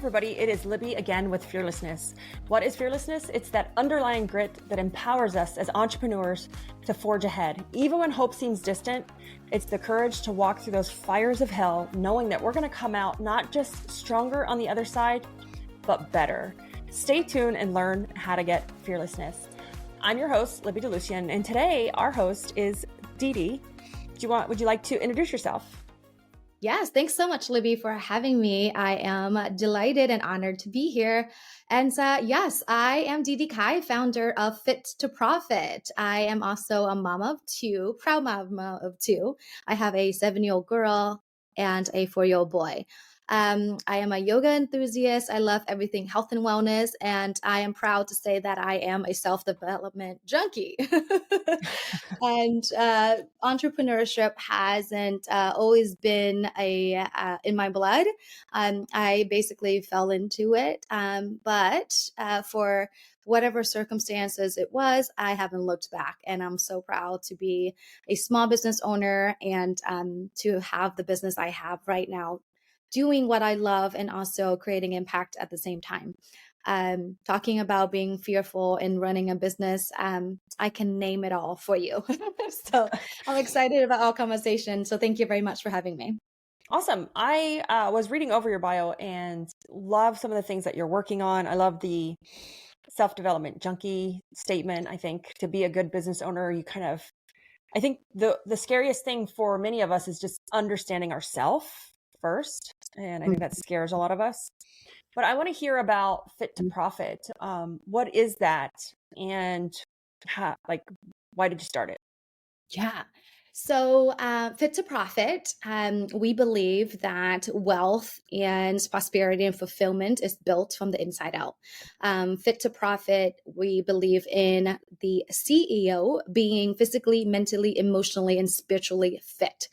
everybody, it is Libby again with Fearlessness. What is fearlessness? It's that underlying grit that empowers us as entrepreneurs to forge ahead. Even when hope seems distant, it's the courage to walk through those fires of hell, knowing that we're going to come out not just stronger on the other side, but better. Stay tuned and learn how to get fearlessness. I'm your host, Libby DeLucien, and today our host is DeDee. Would you like to introduce yourself? Yes, thanks so much, Libby, for having me. I am delighted and honored to be here. And yes, I am DeDee Cai, founder of Fit to Profit. I am also a mom of two, proud mama of two. I have a 7-year-old girl and a 4-year-old boy. I am a yoga enthusiast. I love everything health and wellness, and I am proud to say that I am a self-development junkie. And entrepreneurship hasn't always been in my blood. I basically fell into it, but for whatever circumstances it was, I haven't looked back, and I'm so proud to be a small business owner and to have the business I have right now, doing what I love and also creating impact at the same time. Talking about being fearful in running a business, I can name it all for you. So I'm excited about our conversation. So thank you very much for having me. Awesome. I was reading over your bio and love some of the things that you're working on. I love the self-development junkie statement. I think to be a good business owner, I think the scariest thing for many of us is just understanding ourselves first. And I think that scares a lot of us. But I want to hear about Fit to Profit. What is that? And why did you start it? Yeah. So Fit to Profit, we believe that wealth and prosperity and fulfillment is built from the inside out. Fit to Profit, we believe in the CEO being physically, mentally, emotionally, and spiritually fit.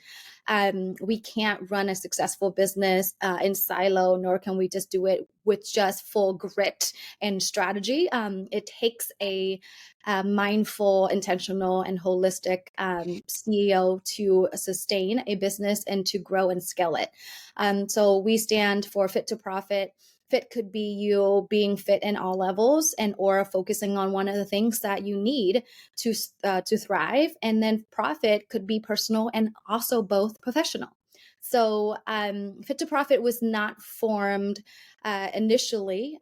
We can't run a successful business in silo, nor can we just do it with just full grit and strategy. It takes a mindful, intentional, and holistic CEO to sustain a business and to grow and scale it. So we stand for Fit to Profit. Fit could be you being fit in all levels and or focusing on one of the things that you need to thrive. And then profit could be personal and also both professional. So Fit to Profit was not formed initially,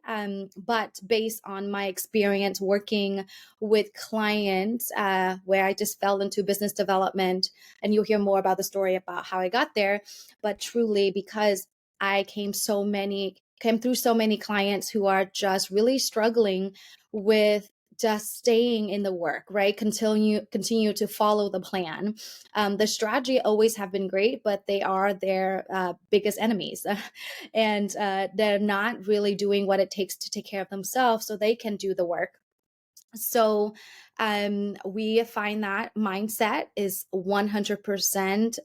but based on my experience working with clients where I just fell into business development. And you'll hear more about the story about how I got there. But truly, because I came through so many clients who are just really struggling with just staying in the work, right? Continue to follow the plan. The strategy always have been great, but they are their biggest enemies. And they're not really doing what it takes to take care of themselves so they can do the work. So we find that mindset is 100%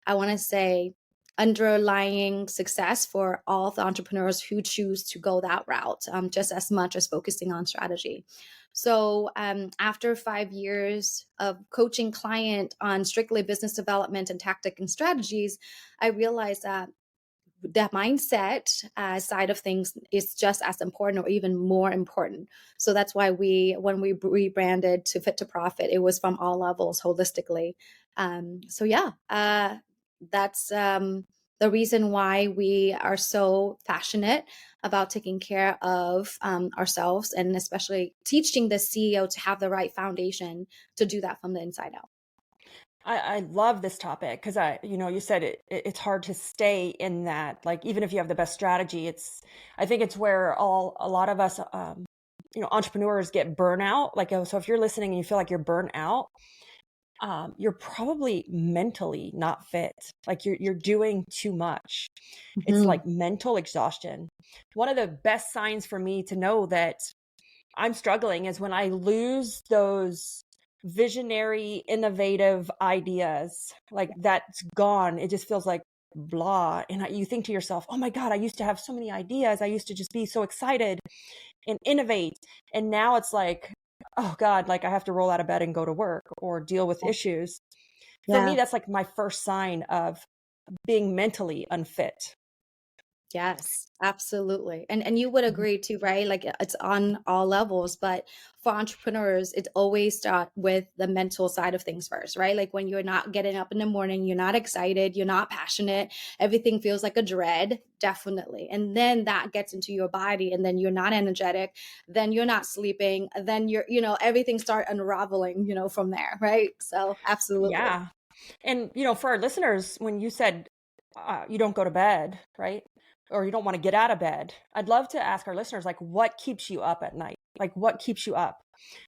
I want to say, underlying success for all the entrepreneurs who choose to go that route, just as much as focusing on strategy. So after 5 years of coaching client on strictly business development and tactic and strategies, I realized that the mindset side of things is just as important or even more important. So that's why when we rebranded to Fit to Profit, it was from all levels holistically. That's the reason why we are so passionate about taking care of ourselves and especially teaching the CEO to have the right foundation to do that from the inside out. I love this topic because you said it's hard to stay in that, like, even if you have the best strategy, I think it's where a lot of us, entrepreneurs get burnout. Like, so if you're listening and you feel like you're burnt out, you're probably mentally not fit. Like you're doing too much. Mm-hmm. It's like mental exhaustion. One of the best signs for me to know that I'm struggling is when I lose those visionary, innovative ideas. Like that's gone. It just feels like blah. And you think to yourself, oh my God, I used to have so many ideas. I used to just be so excited and innovate. And now it's like, oh God, like I have to roll out of bed and go to work or deal with issues. For me, that's like my first sign of being mentally unfit. Yes, absolutely. And you would agree too, right? Like it's on all levels, but for entrepreneurs, it always start with the mental side of things first, right? Like when you're not getting up in the morning, you're not excited, you're not passionate, everything feels like a dread, definitely. And then that gets into your body and then you're not energetic, then you're not sleeping, then everything start unraveling, from there, right? So absolutely. Yeah. And, for our listeners, when you said you don't go to bed, right? Or you don't want to get out of bed, I'd love to ask our listeners, like, what keeps you up at night? Like, what keeps you up?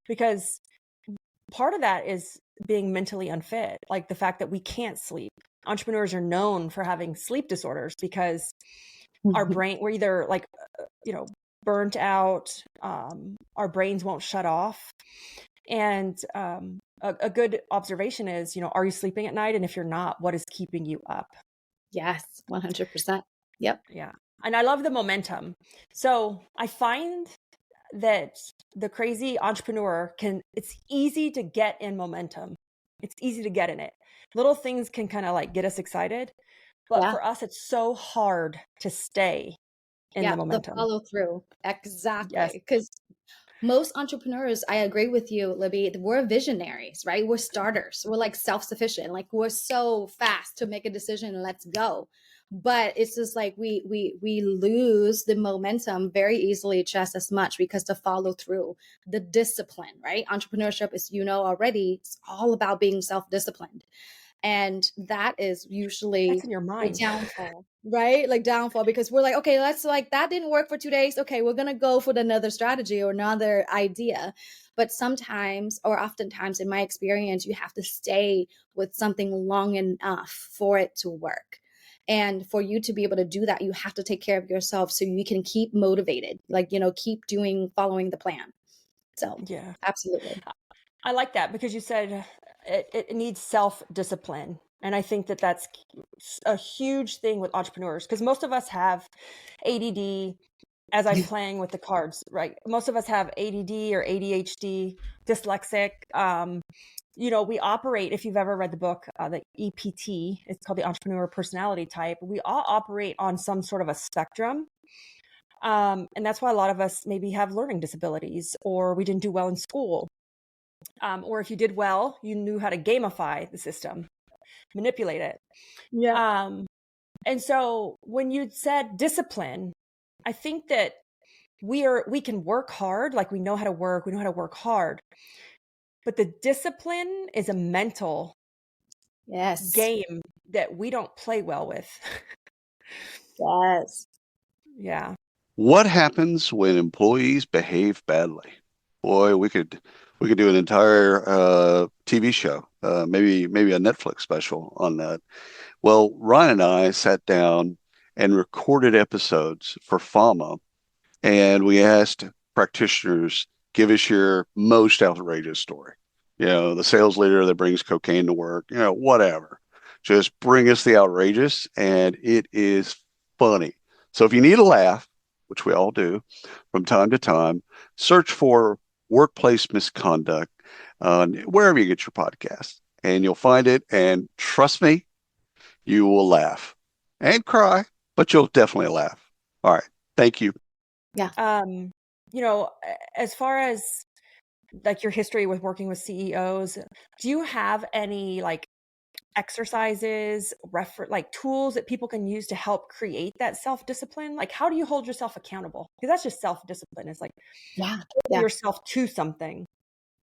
Because part of that is being mentally unfit, like the fact that we can't sleep. Entrepreneurs are known for having sleep disorders because our brain, we're either like, burnt out, our brains won't shut off. And a good observation is, are you sleeping at night? And if you're not, what is keeping you up? Yes, 100%. Yep. Yeah. And I love the momentum. So I find that the crazy entrepreneur it's easy to get in momentum. It's easy to get in it. Little things can kind of like get us excited. But Yeah. for us, it's so hard to stay in the Yeah, the momentum. follow through. Yes. Exactly. Because most entrepreneurs, I agree with you, Libby, we're visionaries, right? We're starters. We're like self-sufficient. Like we're so fast to make a decision and let's go. But it's just like we lose the momentum very easily just as much because the follow through, the discipline, right? Entrepreneurship is, already, it's all about being self-disciplined. And that is usually That's in your the mind. downfall, right? Like downfall, because we're like, okay, let's like that didn't work for 2 days. Okay, we're gonna go for another strategy or another idea. But sometimes, or oftentimes in my experience, you have to stay with something long enough for it to work. And for you to be able to do that, you have to take care of yourself so you can keep motivated, like, keep following the plan. So, Yeah. absolutely. I like that because you said it needs self-discipline. And I think that that's a huge thing with entrepreneurs because most of us have ADD, as I'm playing with the cards, right? Most of us have ADD or ADHD, dyslexic. We operate, if you've ever read the book, the EPT, it's called the Entrepreneur Personality Type. We all operate on some sort of a spectrum. And that's why a lot of us maybe have learning disabilities or we didn't do well in school. Or if you did well, you knew how to gamify the system, manipulate it. Yeah. And so when you said discipline, I think that we can work hard, like we know how to work hard. But the discipline is a mental Yes. game that we don't play well with. Yes. Yeah. What happens when employees behave badly? Boy, we could do an entire TV show, maybe a Netflix special on that. Well, Ryan and I sat down and recorded episodes for FAMA, and we asked practitioners, give us your most outrageous story. The sales leader that brings cocaine to work, whatever. Just bring us the outrageous, and it is funny. So if you need a laugh, which we all do from time to time, search for workplace misconduct wherever you get your podcast, and you'll find it. And trust me, you will laugh and cry, but you'll definitely laugh. All right. Thank you. Yeah. As far as like your history with working with CEOs, do you have any like exercises, like tools that people can use to help create that self-discipline? Like, how do you hold yourself accountable? Because that's just self-discipline. It's like Yeah. holding yourself to something.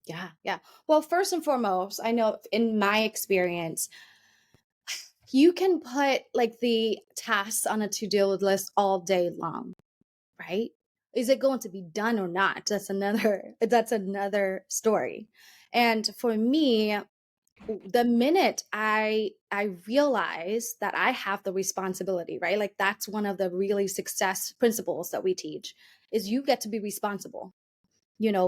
Yeah. Yeah. Well, first and foremost, I know in my experience, you can put like the tasks on a to-do list all day long, right? Is it going to be done or not? That's another story. And for me, the minute I realize that I have the responsibility, right? Like that's one of the really success principles that we teach is you get to be responsible,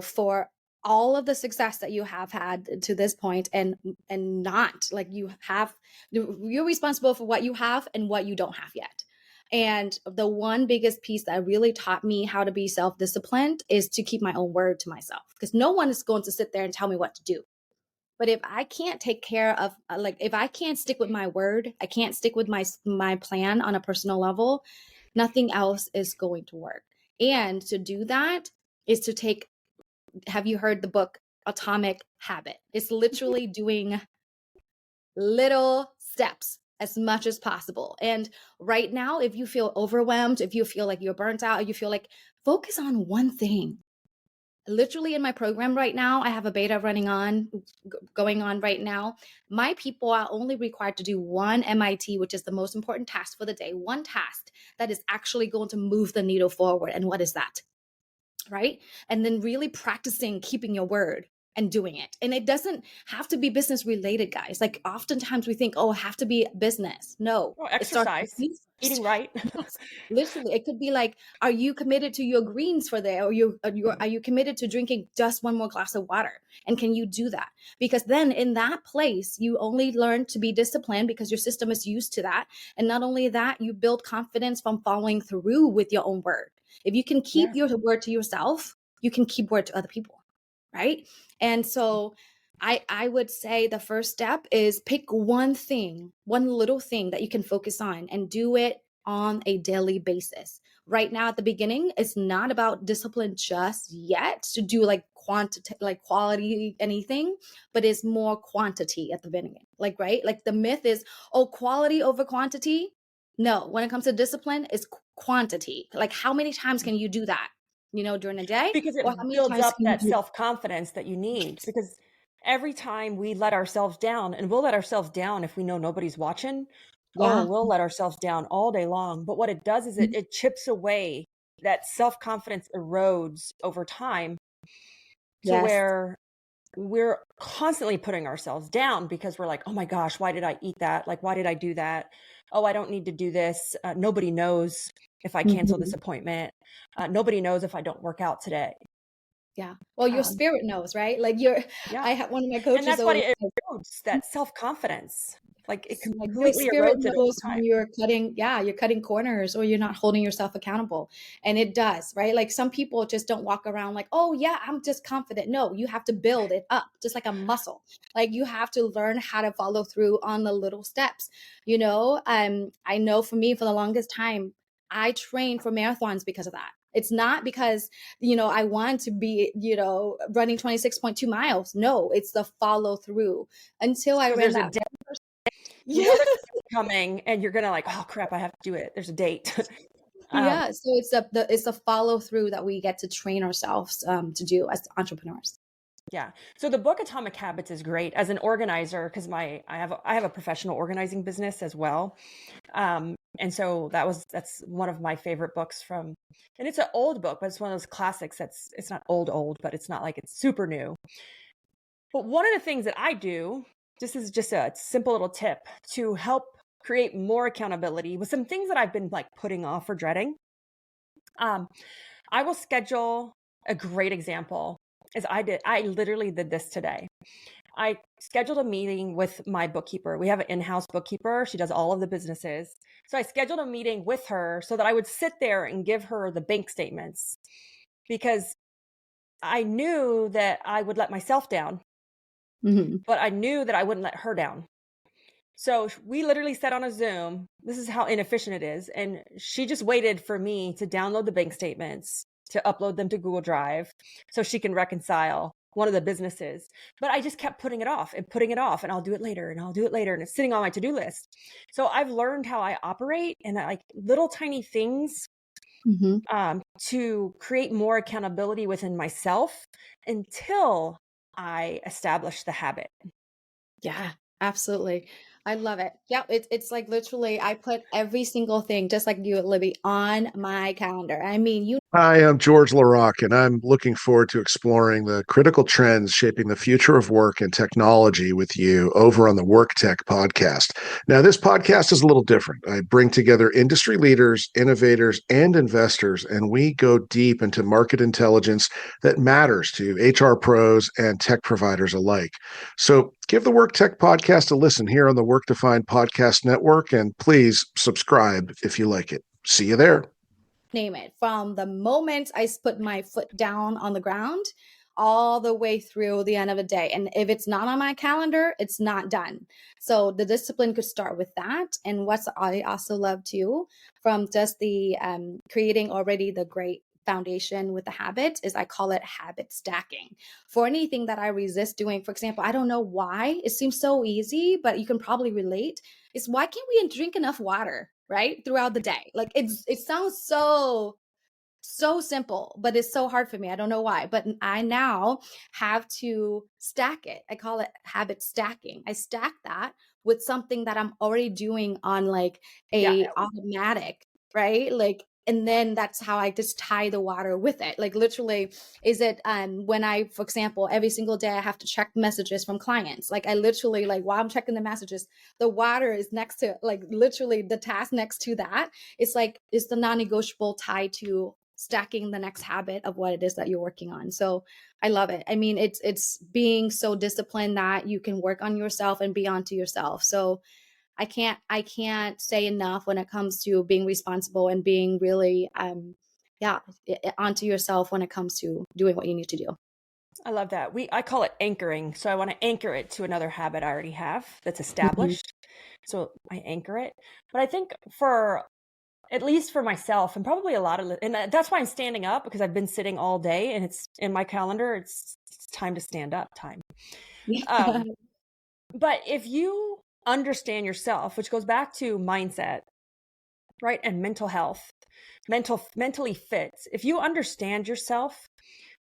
for all of the success that you have had to this point and not like you're responsible for what you have and what you don't have yet. And the one biggest piece that really taught me how to be self-disciplined is to keep my own word to myself because no one is going to sit there and tell me what to do. But if I can't take care of if I can't stick with my word, I can't stick with my plan on a personal level, nothing else is going to work. And to do that is to take, have you heard the book Atomic Habit? It's literally doing little steps as much as possible. And right now, if you feel overwhelmed, if you feel like you're burnt out, you feel like, focus on one thing. Literally in my program right now, I have a beta going on right now. My people are only required to do one MIT, which is the most important task for the day, one task that is actually going to move the needle forward. And what is that? Right? And then really practicing keeping your word and doing it. And it doesn't have to be business related, guys. Like oftentimes we think, oh, it have to be business. No. Well, exercise, eating right. Yes, literally. It could be like, are you committed to your greens for there? Or are you committed to drinking just one more glass of water? And can you do that? Because then in that place, you only learn to be disciplined because your system is used to that. And not only that, you build confidence from following through with your own word. If you can keep your word to yourself, you can keep word to other people. Right. And so I would say the first step is pick one thing, one little thing that you can focus on and do it on a daily basis. Right now at the beginning, it's not about discipline just yet to do like quality anything, but it's more quantity at the beginning. Like, right? Like the myth is, oh, quality over quantity. No, when it comes to discipline, it's quantity. Like how many times can you do that? During the day? Because it builds up that self-confidence that you need. Because every time we let ourselves down, and we'll let ourselves down if we know nobody's watching, we'll let ourselves down all day long. But what it does is it chips away, that self-confidence erodes over time to where we're constantly putting ourselves down because we're like, oh my gosh, why did I eat that? Like, why did I do that? Oh, I don't need to do this. Nobody knows if I cancel this appointment. Nobody knows if I don't work out today. Yeah. Well, your spirit knows, right? Like I have one of my coaches. And that's why it erodes that self-confidence. Like it completely erodes it over time. When you're cutting corners or you're not holding yourself accountable. And it does, right? Like some people just don't walk around like, oh yeah, I'm just confident. No, you have to build it up just like a muscle. Like you have to learn how to follow through on the little steps. I know for me, for the longest time, I trained for marathons because of that. It's not because, I want to be, running 26.2 miles. No, it's the follow through until I ran that. There's coming and you're going to like, oh crap, I have to do it. There's a date. So it's the follow through that we get to train ourselves to do as entrepreneurs. Yeah. So the book Atomic Habits is great as an organizer because I have a professional organizing business as well. And so that's one of my favorite books and it's an old book, but it's one of those classics it's not old, but it's not like it's super new. But one of the things that I do, this is just a simple little tip to help create more accountability with some things that I've been like putting off or dreading. I will schedule. A great example is I literally did this today. I scheduled a meeting with my bookkeeper. We have an in-house bookkeeper. She does all of the businesses. So I scheduled a meeting with her so that I would sit there and give her the bank statements because I knew that I would let myself down, but I knew that I wouldn't let her down. So we literally sat on a Zoom. This is how inefficient it is. And she just waited for me to download the bank statements, to upload them to Google Drive so she can reconcile one of the businesses. But I just kept putting it off, and I'll do it later, and I'll do it later. And it's sitting on my to-do list. So I've learned how I operate and like little tiny things to create more accountability within myself until I establish the habit. Yeah, absolutely. I love it. Yeah, it's like literally I put every single thing, just like you, Libby, on my calendar. I mean, Hi, I'm George LaRock, and I'm looking forward to exploring the critical trends shaping the future of work and technology with you over on the Work Tech podcast. Now, this podcast is a little different. I bring together industry leaders, innovators, and investors, and we go deep into market intelligence that matters to HR pros and tech providers alike. So give the Work Tech podcast a listen here on the Work Defined Podcast Network, and please subscribe if you like it. See you there. Name it. From the moment I put my foot down on the ground all the way through the end of the day. And if it's not on my calendar, it's not done. So the discipline could start with that. And what I also love too, from just the creating already the great foundation with the habits, is I call it habit stacking. For anything that I resist doing, for example, I don't know why it seems so easy, but you can probably relate, is why can't we drink enough water, right, throughout the day? Like it sounds so simple, but it's so hard for me. I don't know why, but I now have to stack it. I call it habit stacking. I stack that with something that I'm already doing on like Yeah. a automatic, right? Like, and then that's how I just tie the water with it. Like literally, is it when I, for example, every single day I have to check messages from clients. Like I literally, like while I'm checking the messages, the water is next to, like literally the task next to that. It's like, it's the non-negotiable tie to stacking the next habit of what it is that you're working on. So I love it. I mean, it's being so disciplined that you can work on yourself and be onto yourself. So I can't say enough when it comes to being responsible and being really onto yourself when it comes to doing what you need to do. I love that. I call it anchoring. So I want to anchor it to another habit I already have that's Mm-hmm. established. So I anchor it. But I think for, at least for myself, and probably a lot of, and that's why I'm standing up, because I've been sitting all day and it's in my calendar. It's time to stand up time. But if you understand yourself, which goes back to mindset, right? And mental health, mentally fit. If you understand yourself,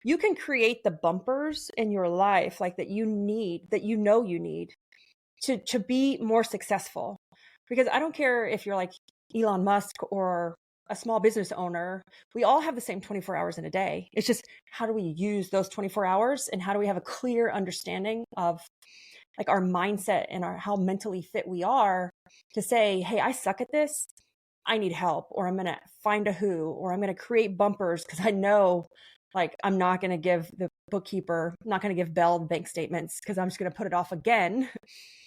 you can create the bumpers in your life like that you need, that you know you need to be more successful. Because I don't care if you're like Elon Musk or a small business owner, we all have the same 24 hours in a day. It's just, how do we use those 24 hours, and how do we have a clear understanding of like our mindset and how mentally fit we are to say, hey, I suck at this. I need help, or I'm going to find a who, or I'm going to create bumpers because I know like I'm not going to give the bookkeeper, I'm not going to give Belle bank statements because I'm just going to put it off again.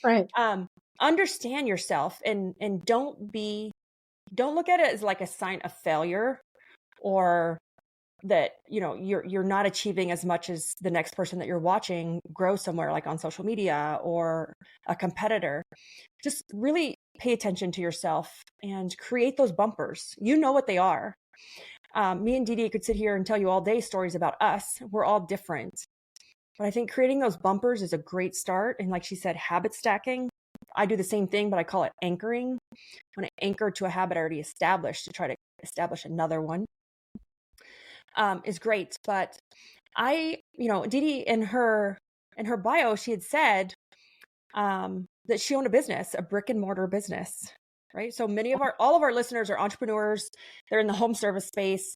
Right. Understand yourself and don't look at it as like a sign of failure, or that, you know, you're not achieving as much as the next person that you're watching grow somewhere, like on social media or a competitor. Just really pay attention to yourself and create those bumpers. You know what they are. Me and DeDee could sit here and tell you all day stories about us. We're all different. But I think creating those bumpers is a great start. And like she said, habit stacking. I do the same thing, but I call it anchoring. When I anchor to a habit already established to try to establish another one, is great. But DeDee in her bio, she had said that she owned a business, a brick and mortar business, right? So all of our listeners are entrepreneurs. They're in the home service space.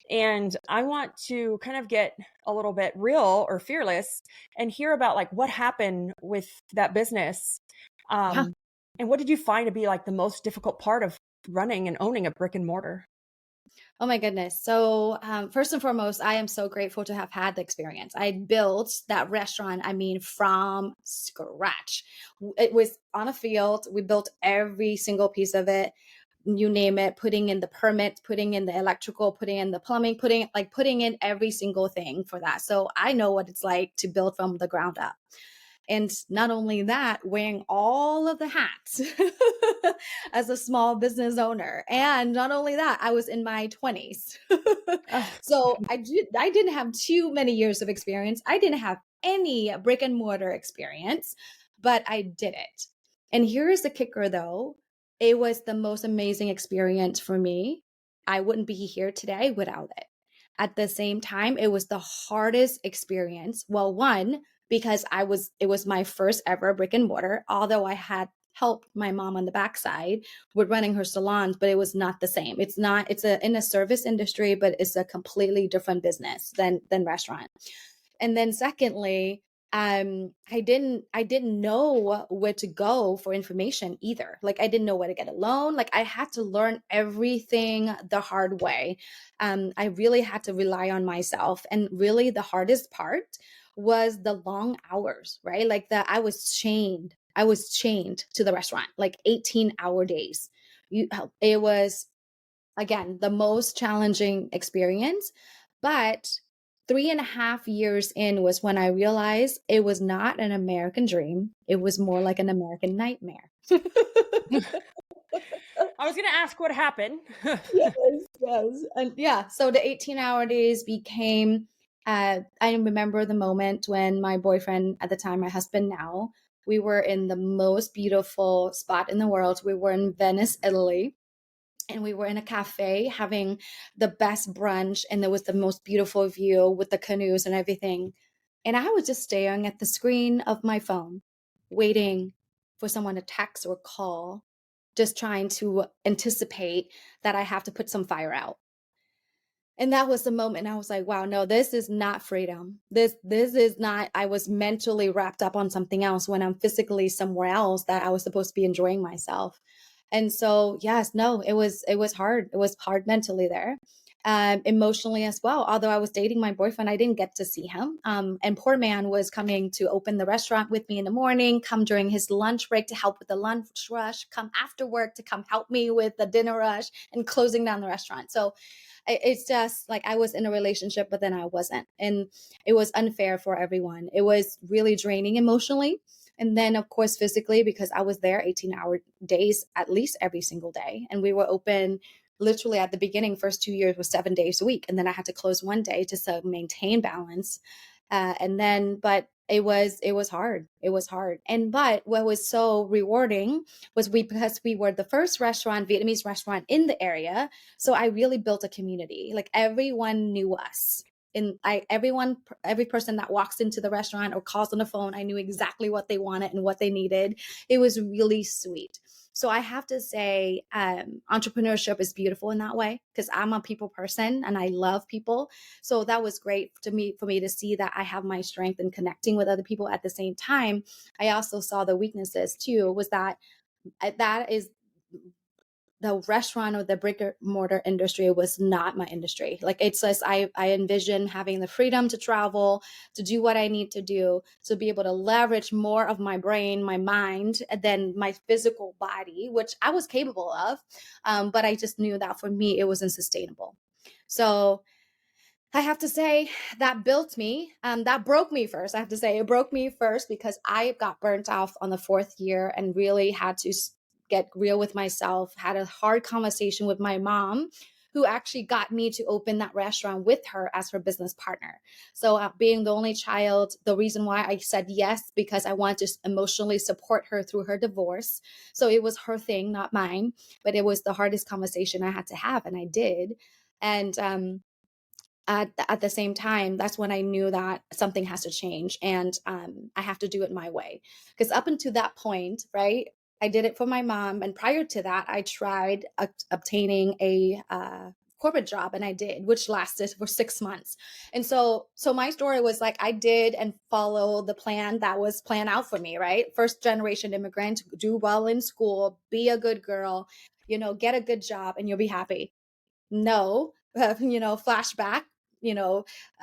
And I want to kind of get a little bit real or fearless and hear about like what happened with that business. And what did you find to be like the most difficult part of running and owning a brick and mortar? Oh my goodness. So first and foremost, I am so grateful to have had the experience. I built that restaurant, I mean, from scratch. It was on a field. We built every single piece of it, you name it, putting in the permits, putting in the electrical, putting in the plumbing, putting in every single thing for that. So I know what it's like to build from the ground up. And not only that, wearing all of the hats as a small business owner. And not only that, I was in my 20s. So I didn't have too many years of experience. I didn't have any brick and mortar experience, but I did it. And here's the kicker though. It was the most amazing experience for me. I wouldn't be here today without it. At the same time, it was the hardest experience. Well, one, because it was my first ever brick and mortar, although I had helped my mom on the backside with running her salons, but it was not the same. It's in a service industry, but it's a completely different business than restaurant. And then secondly, I didn't know where to go for information either. Like I didn't know where to get a loan. Like I had to learn everything the hard way. I really had to rely on myself. And really the hardest part was the long hours, right? Like I was chained to the restaurant, like 18-hour days. It was, again, the most challenging experience, but 3.5 years in was when I realized it was not an American dream. It was more like an American nightmare. I was going to ask what happened. Yes. And yeah, so the 18-hour days became, I remember the moment when my boyfriend at the time, my husband now, we were in the most beautiful spot in the world. We were in Venice, Italy. And we were in a cafe having the best brunch, and there was the most beautiful view with the canoes and everything. And I was just staring at the screen of my phone, waiting for someone to text or call, just trying to anticipate that I have to put some fire out. And that was the moment I was like, wow, no, this is not freedom. This is not, I was mentally wrapped up on something else when I'm physically somewhere else that I was supposed to be enjoying myself. And so, yes, no, it was hard. It was hard mentally there. Emotionally as well. Although I was dating my boyfriend, I didn't get to see him. And poor man was coming to open the restaurant with me in the morning, come during his lunch break to help with the lunch rush, come after work to come help me with the dinner rush and closing down the restaurant. So it's just like I was in a relationship, but then I wasn't. And it was unfair for everyone. It was really draining emotionally. And then, of course, physically, because I was there 18-hour days, at least every single day. And we were open literally at the beginning, first 2 years was 7 days a week. And then I had to close one day just to maintain balance. But it was hard. It was hard. But what was so rewarding was because we were the first Vietnamese restaurant in the area. So I really built a community. Like everyone knew us. Every person that walks into the restaurant or calls on the phone, I knew exactly what they wanted and what they needed. It was really sweet. So I have to say, entrepreneurship is beautiful in that way because I'm a people person and I love people. So that was great for me to see that I have my strength in connecting with other people. At the same time, I also saw the weaknesses too, was that is the restaurant or the brick and mortar industry was not my industry. Like it's just, I envision having the freedom to travel, to do what I need to do, to be able to leverage more of my brain, my mind, than my physical body, which I was capable of. But I just knew that for me, it wasn't sustainable. So I have to say that built me. That broke me first. I have to say it broke me first because I got burnt off on the 4th year and really had to get real with myself, had a hard conversation with my mom, who actually got me to open that restaurant with her as her business partner. So being the only child, the reason why I said yes, because I wanted to emotionally support her through her divorce. So it was her thing, not mine, but it was the hardest conversation I had to have, and I did. And at the same time, that's when I knew that something has to change, and I have to do it my way. Because up until that point, right, I did it for my mom. And prior to that, I tried obtaining a corporate job, and I did, which lasted for 6 months. And so my story was like, I did and follow the plan that was planned out for me, right? First generation immigrant, do well in school, be a good girl, get a good job and you'll be happy. No, flashback,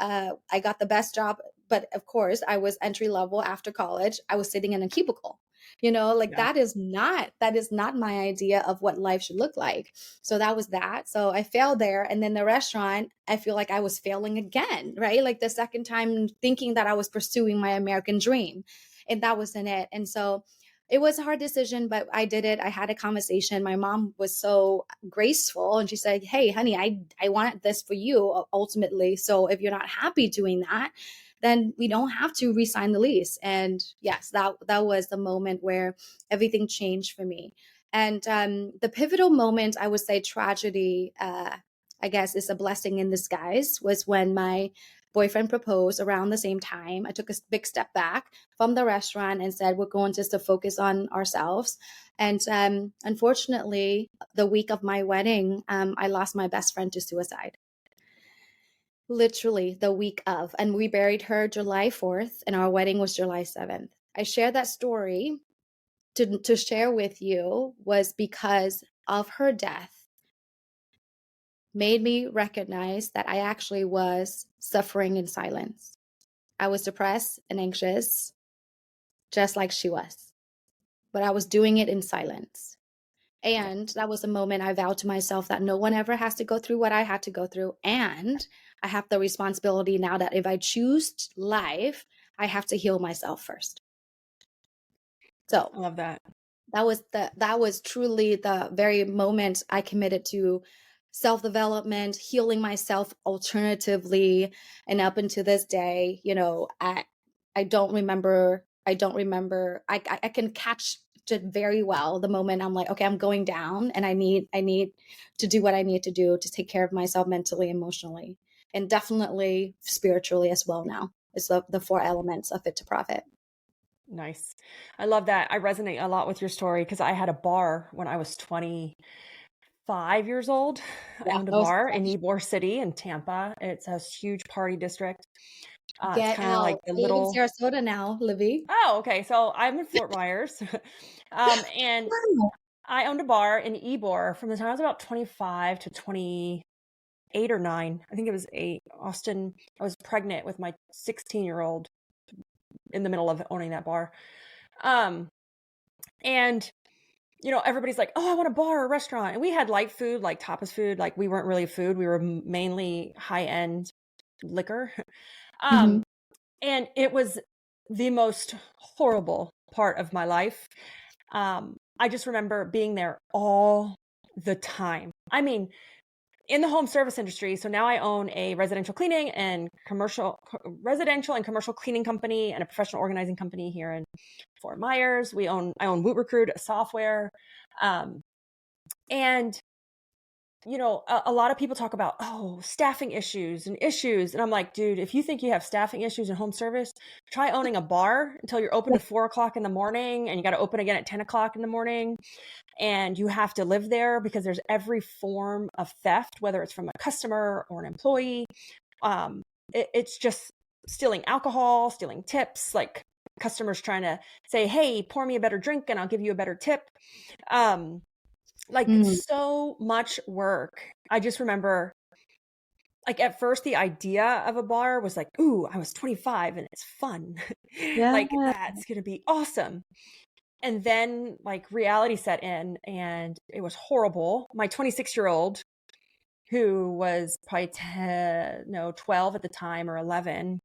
I got the best job, but of course I was entry level after college. I was sitting in a cubicle, Yeah. that is not my idea of what life should look like. So that was that. So I failed there. And then the restaurant, I feel like I was failing again, right? Like the second time, thinking that I was pursuing my American dream, and that wasn't it. And so it was a hard decision, but I did it. I had a conversation. My mom was so graceful, and she said, "Hey, honey, I want this for you ultimately. So if you're not happy doing that, then we don't have to re-sign the lease." And yes, that was the moment where everything changed for me. And the pivotal moment, I would say, tragedy, I guess, is a blessing in disguise, was when my boyfriend proposed around the same time. I took a big step back from the restaurant and said, we're going just to focus on ourselves. And unfortunately, the week of my wedding, I lost my best friend to suicide. Literally the week of. And we buried her July 4th, and our wedding was July 7th. I share that story to share with you was because of her death made me recognize that I actually was suffering in silence. I was depressed and anxious, just like she was, but I was doing it in silence. And that was a moment I vowed to myself that no one ever has to go through what I had to go through. And I have the responsibility now that if I choose life, I have to heal myself first. So I love that. that was truly the very moment I committed to self-development, healing myself alternatively. And up until this day, I don't remember, I can catch it very well the moment I'm like, okay, I'm going down and I need to do what I need to do to take care of myself mentally, emotionally, and definitely spiritually as well now. It's the four elements of Fit to Profit. Nice. I love that. I resonate a lot with your story because I had a bar when I was 25 years old. I Yeah, owned a that was bar in Ybor City in Tampa. It's a huge party district. It's get kind of like out. the I live in little. Sarasota now, Libby. Oh, okay. So I'm in Fort Myers. And Wow. I owned a bar in Ybor from the time I was about 25 to 28 or 9. I think it was 8. Austin, I was pregnant with my 16-year-old in the middle of owning that bar. And everybody's like, oh, I want a bar or a restaurant. And we had light food, like tapas food. Like we weren't really food. We were mainly high-end liquor. Mhm. And it was the most horrible part of my life. I just remember being there all the time. I mean, in the home service industry. So now I own a residential and commercial cleaning company and a professional organizing company here in Fort Myers. I own Woot Recruit, a software. And a lot of people talk about, staffing issues. And I'm like, dude, if you think you have staffing issues in home service, try owning a bar until you're open to 4:00 in the morning, and you got to open again at 10:00 in the morning. And you have to live there because there's every form of theft, whether it's from a customer or an employee. It's just stealing alcohol, stealing tips, like customers trying to say, hey, pour me a better drink and I'll give you a better tip. So much work. I just remember, like, at first the idea of a bar was like, ooh, I was 25 and it's fun. Yeah. Like, that's going to be awesome. And then like reality set in and it was horrible. My 26-year-old, who was probably 12 at the time or 11,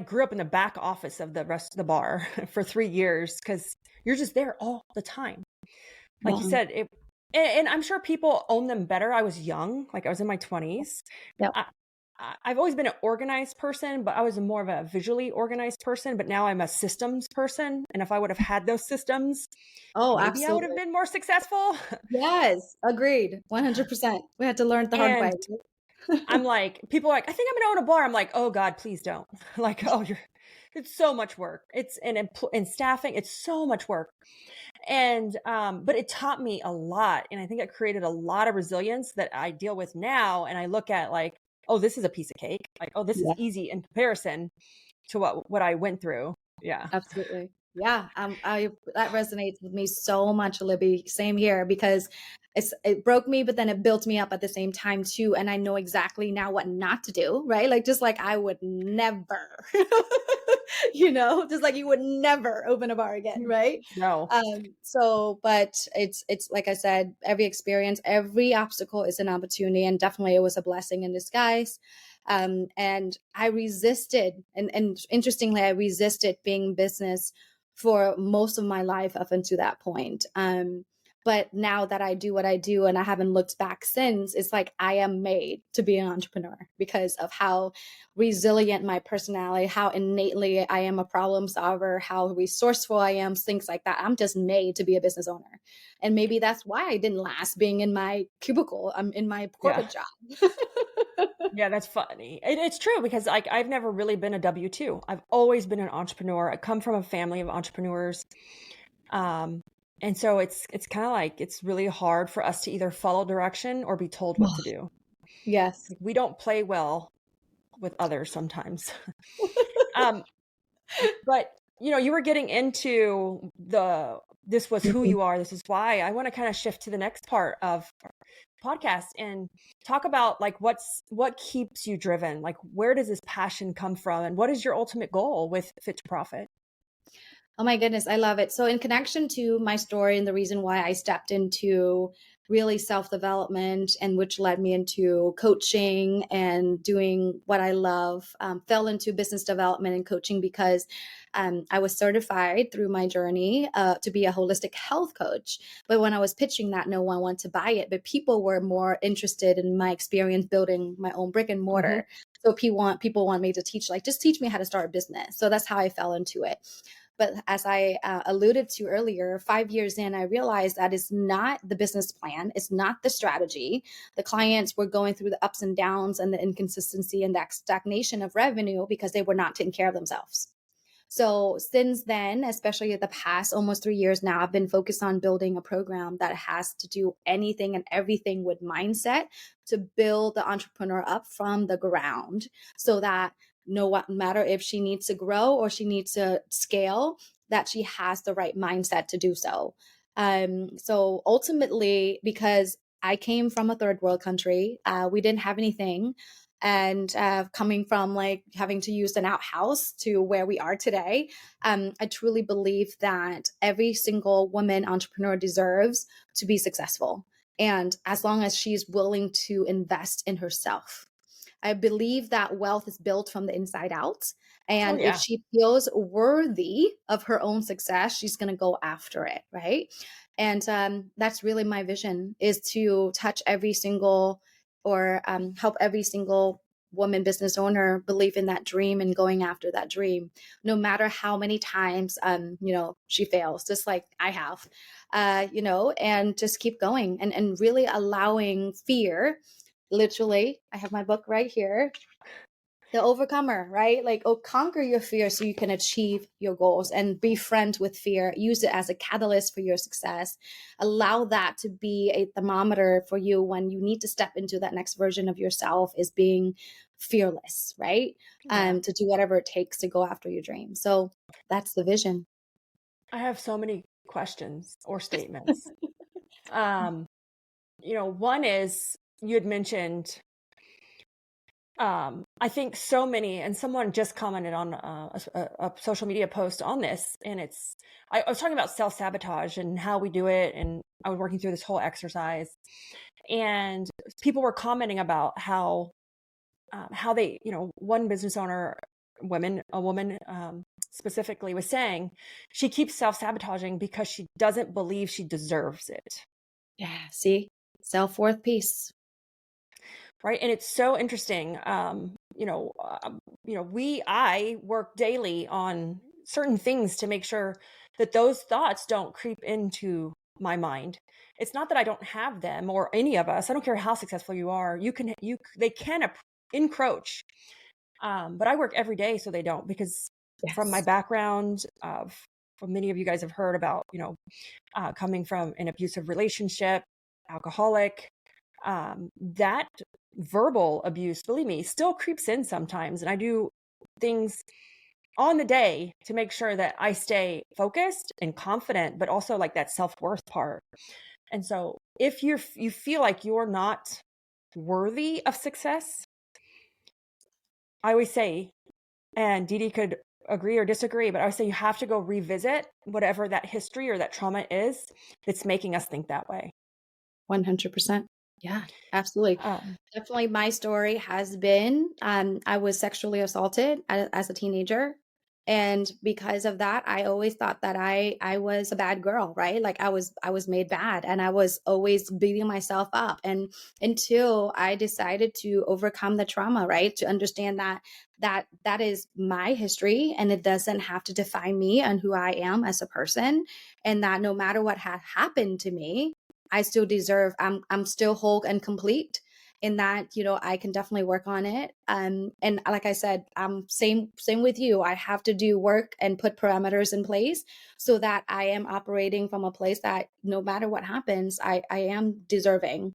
grew up in the back office of the rest of the bar for 3 years because you're just there all the time. Like you said, and I'm sure people own them better. I was young, like I was in my 20s. Yep. I've always been an organized person, but I was more of a visually organized person. But now I'm a systems person. And if I would have had those systems, maybe Absolutely. I would have been more successful. Yes, agreed. 100%. We had to learn the hard way. I'm like, people are like, I think I'm going to own a bar. I'm like, oh God, please don't. Like, it's so much work. It's in staffing. It's so much work. And, but it taught me a lot. And I think it created a lot of resilience that I deal with now. And I look at like, oh, this is a piece of cake. Like, oh, this is easy in comparison to what I went through. Yeah. Absolutely. Yeah. That resonates with me so much, Libby. Same here, because it broke me, but then it built me up at the same time too. And I know exactly now what not to do, right? Like, just like I would never, just like you would never open a bar again, right? No. But it's like I said, every experience, every obstacle is an opportunity, and definitely it was a blessing in disguise. And I resisted, and interestingly, I resisted being in business for most of my life up until that point. But now that I do what I do and I haven't looked back since, it's like I am made to be an entrepreneur because of how resilient my personality, how innately I am a problem solver, how resourceful I am, things like that. I'm just made to be a business owner. And maybe that's why I didn't last being in my cubicle. I'm in my corporate job. Yeah, that's funny. It's true because like I've never really been a W-2. I've always been an entrepreneur. I come from a family of entrepreneurs. And so it's kind of like it's really hard for us to either follow direction or be told what to do. Yes. We don't play well with others sometimes. But you were getting into this was who you are, this is why. I want to kind of shift to the next part of our podcast and talk about like what keeps you driven, like where does this passion come from and what is your ultimate goal with Fit to Profit? Oh my goodness, I love it. So, in connection to my story and the reason why I stepped into really self development, and which led me into coaching and doing what I love, fell into business development and coaching because I was certified through my journey to be a holistic health coach. But when I was pitching that, no one wanted to buy it. But people were more interested in my experience building my own brick and Mm-hmm. mortar. So people want me to teach, like, just teach me how to start a business. So that's how I fell into it. But as I alluded to earlier, 5 years in, I realized that it's not the business plan. It's not the strategy. The clients were going through the ups and downs and the inconsistency and the stagnation of revenue because they were not taking care of themselves. So since then, especially the past almost 3 years now, I've been focused on building a program that has to do anything and everything with mindset to build the entrepreneur up from the ground so that no matter if she needs to grow or she needs to scale, that she has the right mindset to do so. So ultimately, because I came from a third world country, we didn't have anything, and coming from like having to use an outhouse to where we are today, I truly believe that every single woman entrepreneur deserves to be successful, and as long as she's willing to invest in herself. I believe that wealth is built from the inside out. Oh And if yeah. she feels worthy of her own success, she's going to go after it. Right. And that's really my vision, is to touch every single, or help every single woman business owner believe in that dream and going after that dream, no matter how many times, she fails, just like I have, and just keep going, and really allowing fear. Literally, I have my book right here, The Overcomer, right? Like, oh, conquer your fear so you can achieve your goals, and be friends with fear. Use it as a catalyst for your success. Allow that to be a thermometer for you when you need to step into that next version of yourself, is being fearless, right? Yeah. To do whatever it takes to go after your dream. So that's the vision. I have so many questions or statements. Um, one is, you had mentioned, I think so many, and someone just commented on a social media post on this, and I was talking about self-sabotage and how we do it, and I was working through this whole exercise, and people were commenting about how they, one business owner, a woman specifically, was saying she keeps self-sabotaging because she doesn't believe she deserves it. Yeah. See, self-worth piece. Right. And it's so interesting. I work daily on certain things to make sure that those thoughts don't creep into my mind. It's not that I don't have them, or any of us. I don't care how successful you are. They can encroach. But I work every day so they don't, because from my Yes. background from many of you guys have heard about, coming from an abusive relationship, alcoholic, that verbal abuse, believe me, still creeps in sometimes. And I do things on the day to make sure that I stay focused and confident, but also like that self-worth part. And so if you feel like you're not worthy of success, I always say, and DeDee could agree or disagree, but I would say you have to go revisit whatever that history or that trauma is that's making us think that way. 100%. Yeah, absolutely. Definitely my story has been, I was sexually assaulted as a teenager. And because of that, I always thought that I was a bad girl, right? Like I was made bad, and I was always beating myself up. And until I decided to overcome the trauma, right? To understand that is my history, and it doesn't have to define me and who I am as a person. And that no matter what had happened to me, I still deserve, I'm still whole and complete, in that, I can definitely work on it. And like I said, same with you. I have to do work and put parameters in place so that I am operating from a place that no matter what happens, I am deserving,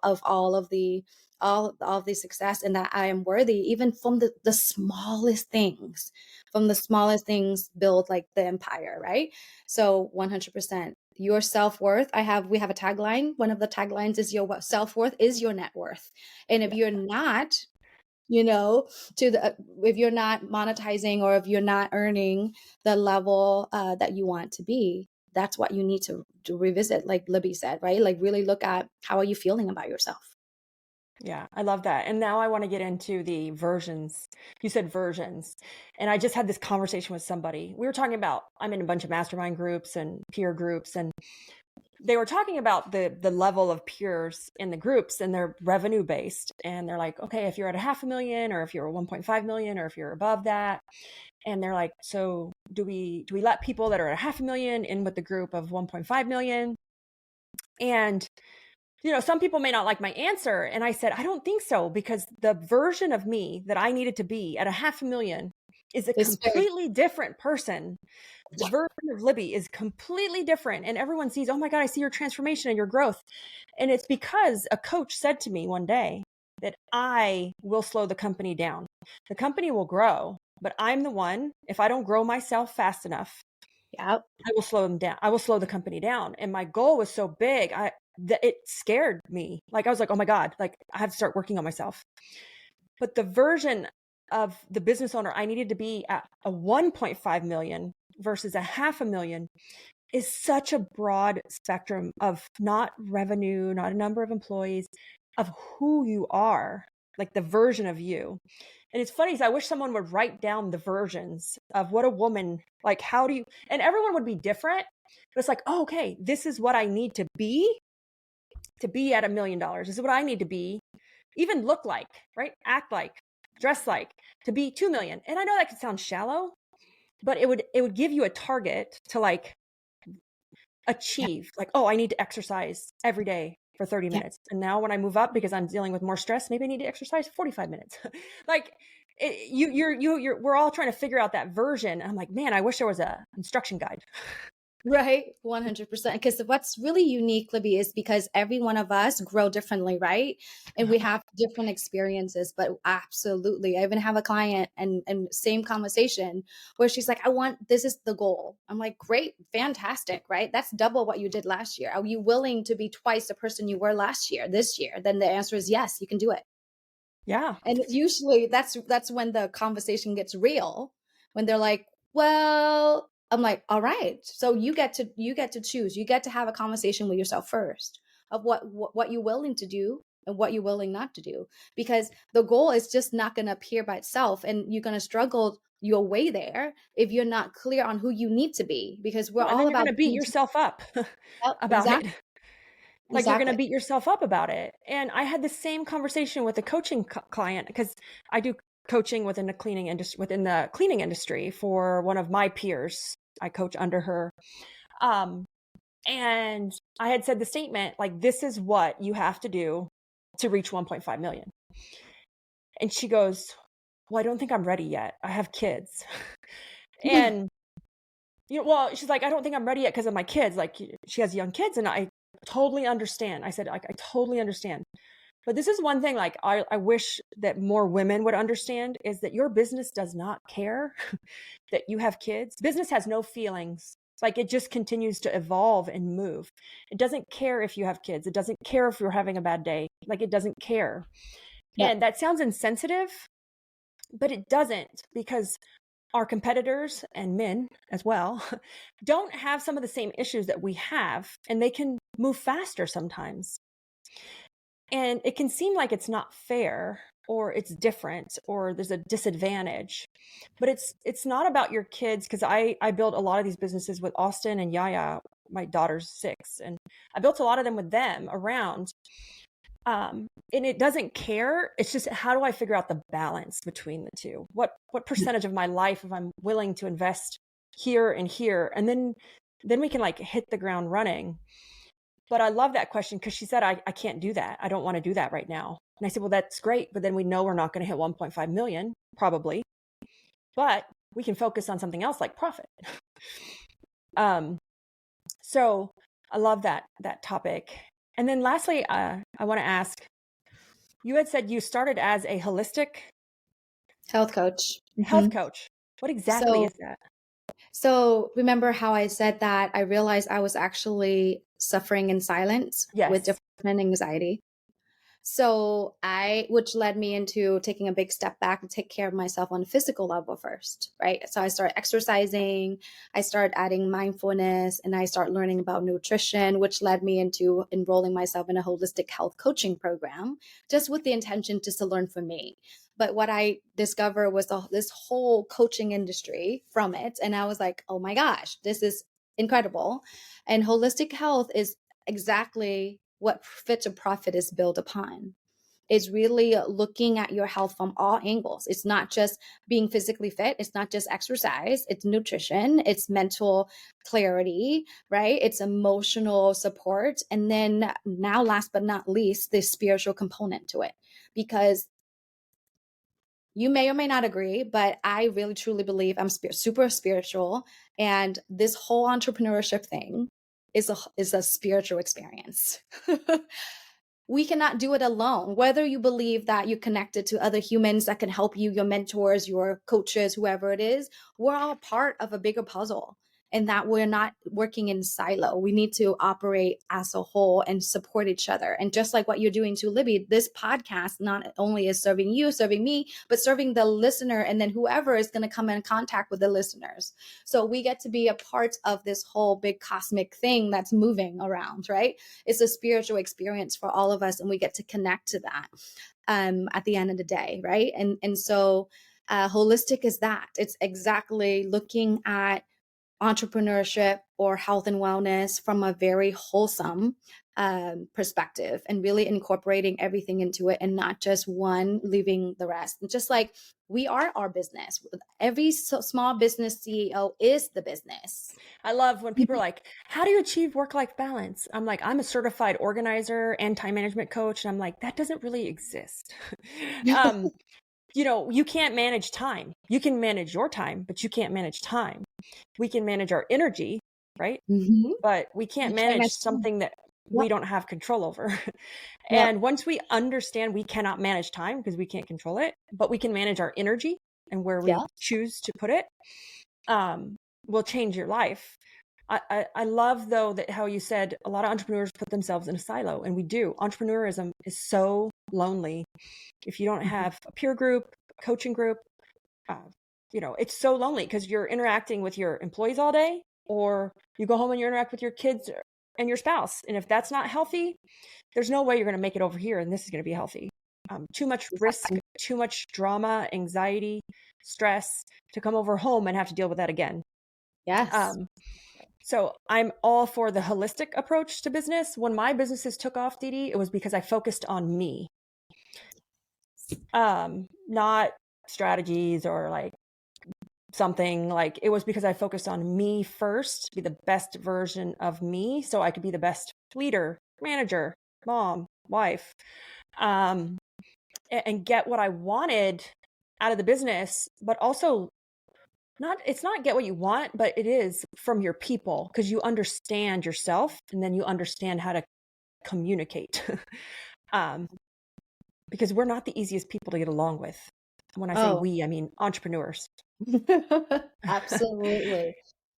of all of the success, and that I am worthy, even from the smallest things. From the smallest things build like the empire, right? So 100%. Your self-worth. We have a tagline. One of the taglines is, your self-worth is your net worth. And if you're not to the if you're not monetizing or if you're not earning the level that you want to be. That's what you need to revisit, like Libby said, right? Like really look at how are you feeling about yourself. Yeah, I love that. And now I want to get into the versions. You said versions. And I just had this conversation with somebody. We were talking about, I'm in a bunch of mastermind groups and peer groups, and they were talking about the level of peers in the groups, and they're revenue based. And they're like, okay, if you're at a 500,000, or if you're 1.5 million, or if you're above that. And they're like, so do we let people that are at a 500,000 in with the group of 1.5 million? And some people may not like my answer. And I said, I don't think so, because the version of me that I needed to be at a 500,000 is a completely different person. The version of Libby is completely different. And everyone sees, oh my God, I see your transformation and your growth. And it's because a coach said to me one day that I will slow the company down. The company will grow, but I'm the one, if I don't grow myself fast enough, I will slow them down. I will slow the company down. And my goal was so big, that it scared me. Like, I was like, oh my God, like I have to start working on myself. But the version of the business owner I needed to be at a 1.5 million versus a 500,000 is such a broad spectrum of not revenue, not a number of employees, of who you are, like the version of you. And it's funny, because I wish someone would write down the versions of what a woman, like how do you, and everyone would be different, but it's like, oh, okay, this is what I need to be at $1 million. This is what I need to be, even look like, right? Act like, dress like, to be 2 million. And I know that could sound shallow, but it would give you a target to like achieve, like, oh, I need to exercise every day for 30 minutes. And now when I move up, because I'm dealing with more stress, maybe I need to exercise 45 minutes. Like we're all trying to figure out that version. I'm like, man, I wish there was a instruction guide. Right. 100%. Because what's really unique, Libby, is because every one of us grow differently, right? And we have different experiences, but absolutely. I even have a client and same conversation where she's like, this is the goal. I'm like, great, fantastic, right? That's double what you did last year. Are you willing to be twice the person you were last year, this year? Then the answer is yes, you can do it. Yeah. And usually that's when the conversation gets real, when they're like, well, I'm like, all right, so you get to choose. You get to have a conversation with yourself first of what you're willing to do and what you're willing not to do, because the goal is just not going to appear by itself, and you're going to struggle your way there if you're not clear on who you need to be, because we're all about going to beat yourself up about it. Like you're going to beat yourself up about it. And I had the same conversation with a coaching client, because I do coaching within the cleaning industry for one of my peers. I coach under her. And I had said the statement, like, this is what you have to do to reach 1.5 million. And she goes, well, I don't think I'm ready yet. I have kids. And, she's like, I don't think I'm ready yet because of my kids. Like, she has young kids, and I totally understand. I said, like, I totally understand. But this is one thing, like, I wish that more women would understand, is that your business does not care that you have kids. Business has no feelings. It's like, it just continues to evolve and move. It doesn't care if you have kids. It doesn't care if you're having a bad day. Like, it doesn't care. Yeah. And that sounds insensitive, but it doesn't, because our competitors, and men as well, don't have some of the same issues that we have, and they can move faster sometimes. And it can seem like it's not fair, or it's different, or there's a disadvantage, but it's not about your kids. Because I built a lot of these businesses with Austin and Yaya. My daughter's 6, and I built a lot of them with them around. And it doesn't care. It's just, how do I figure out the balance between the two? What percentage of my life, if I'm willing to invest here and here, and then we can like hit the ground running. But I love that question, because she said, I can't do that. I don't want to do that right now. And I said, well, that's great. But then we know we're not going to hit 1.5 million, probably. But we can focus on something else like profit. So I love that topic. And then lastly, I want to ask, you had said you started as a holistic health coach. Health coach. What exactly is that? So remember how I said that I realized I was actually suffering in silence with depression and anxiety. Which led me into taking a big step back to take care of myself on a physical level first, right? So I started exercising, I started adding mindfulness, and I started learning about nutrition, which led me into enrolling myself in a holistic health coaching program, just with the intention just to learn from me. But what I discovered was this whole coaching industry from it. And I was like, oh my gosh, this is incredible. And holistic health is exactly what Fit to Profit is built upon. Is really looking at your health from all angles. It's not just being physically fit. It's not just exercise. It's nutrition. It's mental clarity, right? It's emotional support. And then now, last but not least, the spiritual component to it. Because you may or may not agree, but I really truly believe I'm super spiritual. And this whole entrepreneurship thing is a spiritual experience. We cannot do it alone. Whether you believe that you're connected to other humans that can help you, your mentors, your coaches, whoever it is, we're all part of a bigger puzzle, and that we're not working in silo. We need to operate as a whole and support each other. And just like what you're doing to Libby, this podcast not only is serving you, serving me, but serving the listener, and then whoever is going to come in contact with the listeners. So we get to be a part of this whole big cosmic thing that's moving around, right? It's a spiritual experience for all of us, and we get to connect to that at the end of the day, right? And so holistic is that. It's exactly looking at entrepreneurship or health and wellness from a very wholesome perspective, and really incorporating everything into it, and not just one leaving the rest. And just like we are our business, every small business CEO is the business. I love when people are like, how do you achieve work-life balance? I'm like, I'm a certified organizer and time management coach. And I'm like, that doesn't really exist. You can't manage time. You can manage your time, but you can't manage time. We can manage our energy, right? Mm-hmm. But we can't manage something that we don't have control over. And once we understand we cannot manage time because we can't control it, but we can manage our energy and where we choose to put it, will change your life. I love, though, that how you said a lot of entrepreneurs put themselves in a silo, and we do. Entrepreneurism is so lonely. If you don't have a peer group, coaching group, it's so lonely because you're interacting with your employees all day, or you go home and you interact with your kids and your spouse. And if that's not healthy, there's no way you're going to make it over here and this is going to be healthy. Too much risk, too much drama, anxiety, stress to come over home and have to deal with that again. Yes. So I'm all for the holistic approach to business. When my businesses took off, DeDee, it was because I focused on me. Not strategies or like something, like it was because I focused on me first, to be the best version of me so I could be the best leader, manager, mom, wife, and get what I wanted out of the business, but also it's not get what you want, but it is from your people, because you understand yourself and then you understand how to communicate. Because we're not the easiest people to get along with. When I say we, I mean entrepreneurs. Absolutely.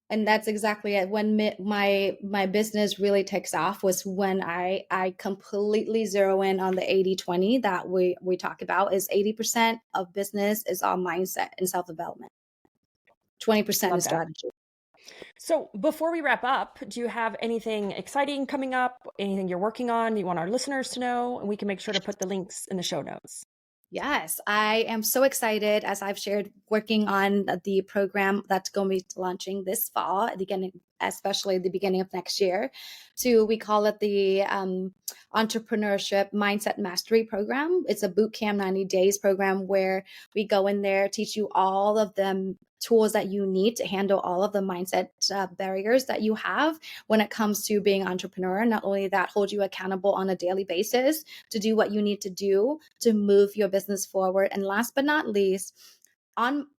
And that's exactly it. When my business really takes off was when I completely zero in on the 80-20 that we talk about. Is 80% of business is all mindset and self-development. 20% is strategy. So before we wrap up, do you have anything exciting coming up? Anything you're working on you want our listeners to know? And we can make sure to put the links in the show notes. Yes, I am so excited, as I've shared, working on the program that's going to be launching this fall, especially the beginning of next year. We call it the Entrepreneurship Mindset Mastery Program. It's a boot camp 90 days program where we go in there, teach you all of the tools that you need to handle all of the mindset barriers that you have when it comes to being an entrepreneur. Not only that, hold you accountable on a daily basis to do what you need to do to move your business forward. And last but not least,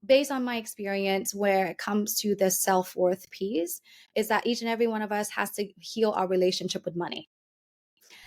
based on my experience where it comes to the self-worth piece, is that each and every one of us has to heal our relationship with money.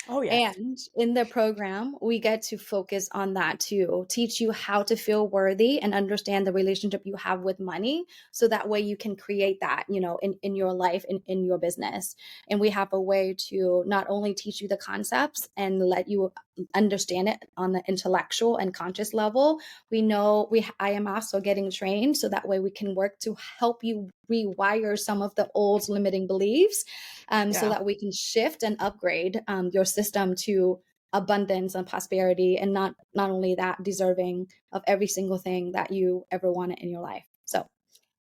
Oh, yes. And in the program, we get to focus on that too, teach you how to feel worthy and understand the relationship you have with money. So that way you can create that, in your life, in your business. And we have a way to not only teach you the concepts and let you understand it on the intellectual and conscious level. I am also getting trained so that way we can work to help you rewire some of the old limiting beliefs, so that we can shift and upgrade your system to abundance and prosperity, and not only that, deserving of every single thing that you ever wanted in your life. So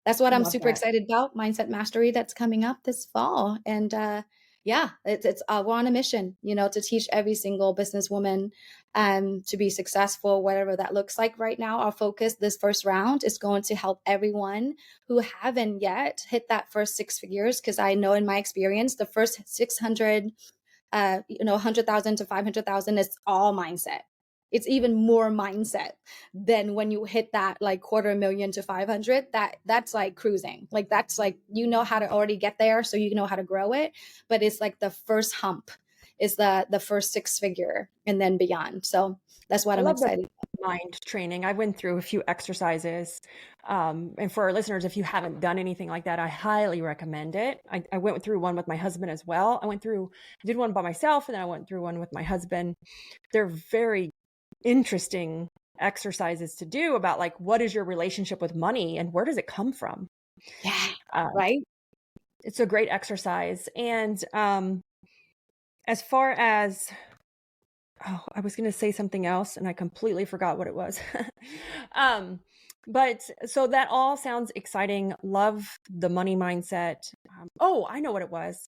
that's what I'm Love super that. excited about, Mindset Mastery, that's coming up this fall. And it's we're on a mission, to teach every single businesswoman to be successful, whatever that looks like. Right now, our focus this first round is going to help everyone who haven't yet hit that first 6 figures, because I know in my experience, the first 600, 100,000 to 500,000 is all mindset. It's even more mindset than when you hit that like 250,000 to 500. That's like cruising. Like that's like, how to already get there, so you know how to grow it. But it's like the first hump is the first 6 figure and then beyond. So that's what I'm excited about. Mind training. I went through a few exercises. And for our listeners, if you haven't done anything like that, I highly recommend it. I went through one with my husband as well. I did one by myself, and then I went through one with my husband. They're very interesting exercises to do about like, what is your relationship with money and where does it come from? Yeah. Right. It's a great exercise. And as far as, I was going to say something else and I completely forgot what it was. But so that all sounds exciting. Love the money mindset. I know what it was.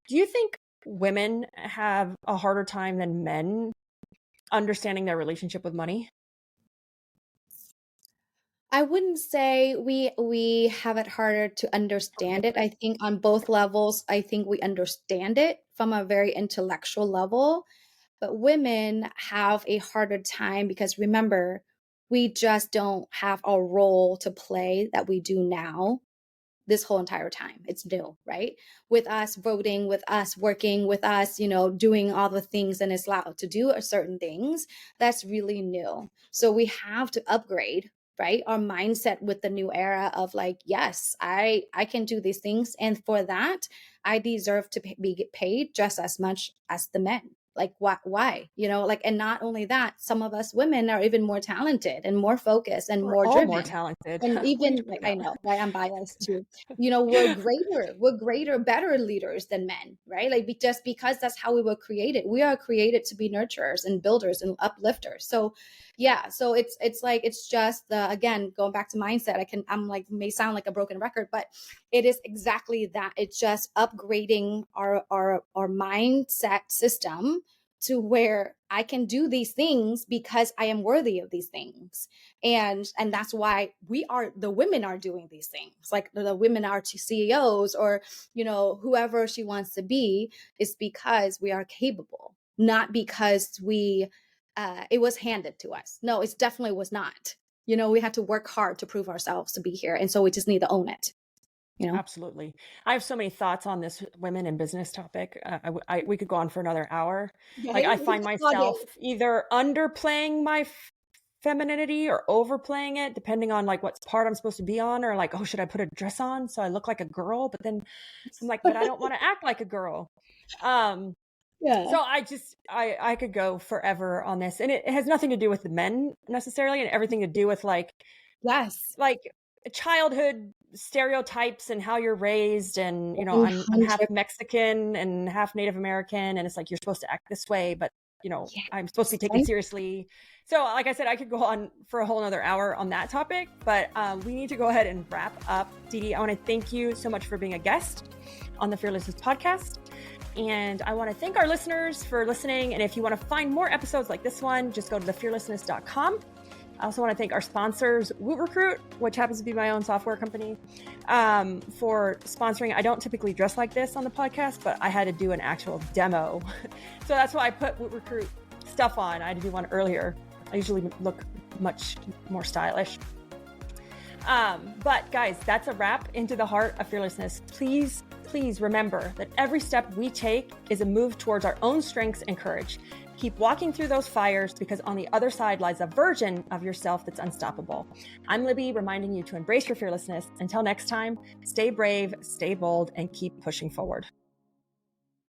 Do you think women have a harder time than men understanding their relationship with money? I wouldn't say we have it harder to understand it. I think on both levels, I think we understand it from a very intellectual level. But women have a harder time because, remember, we just don't have a role to play that we do now this whole entire time. It's new, right? With us voting, with us working, with us, doing all the things and it's allowed to do certain things, that's really new. So we have to upgrade, right, our mindset with the new era of like, yes, I can do these things. And for that, I deserve to be paid just as much as the men. Like, why? And not only that, some of us women are even more talented and more focused and more driven. More talented. And even, I know, right? I'm biased too. We're greater, better leaders than men, right? Like just because that's how we were created. We are created to be nurturers and builders and uplifters. So yeah, so it's like, it's just again, going back to mindset, I'm like, may sound like a broken record, but it is exactly that. It's just upgrading our mindset system to where I can do these things because I am worthy of these things. And that's why the women are doing these things. Like the women are CEOs or, whoever she wants to be, is because we are capable, not because it was handed to us. No, it definitely was not. We had to work hard to prove ourselves to be here. And so we just need to own it. Absolutely. I have so many thoughts on this women in business topic. We could go on for another hour. Yeah, like I find myself either underplaying my femininity or overplaying it, depending on like what part I'm supposed to be on, or like, should I put a dress on so I look like a girl? But then I'm like, but I don't want to act like a girl. Yeah. So I could go forever on this, and it has nothing to do with the men necessarily, and everything to do with like childhood stereotypes and how you're raised. And I'm half Mexican and half Native American, and it's like you're supposed to act this way, but I'm supposed to be taken seriously. So like I said, I could go on for a whole nother hour on that topic, but we need to go ahead and wrap up. DeDee, I want to thank you so much for being a guest on the Fearlessness Podcast. And I want to thank our listeners for listening. And if you want to find more episodes like this one, just go to thefearlessness.com. I also want to thank our sponsors, WootRecruit, which happens to be my own software company, for sponsoring. I don't typically dress like this on the podcast, but I had to do an actual demo. So that's why I put WootRecruit stuff on. I had to do one earlier. I usually look much more stylish. But guys, that's a wrap into the heart of fearlessness. Please remember that every step we take is a move towards our own strengths and courage. Keep walking through those fires, because on the other side lies a version of yourself that's unstoppable. I'm Libby, reminding you to embrace your fearlessness. Until next time, stay brave, stay bold, and keep pushing forward.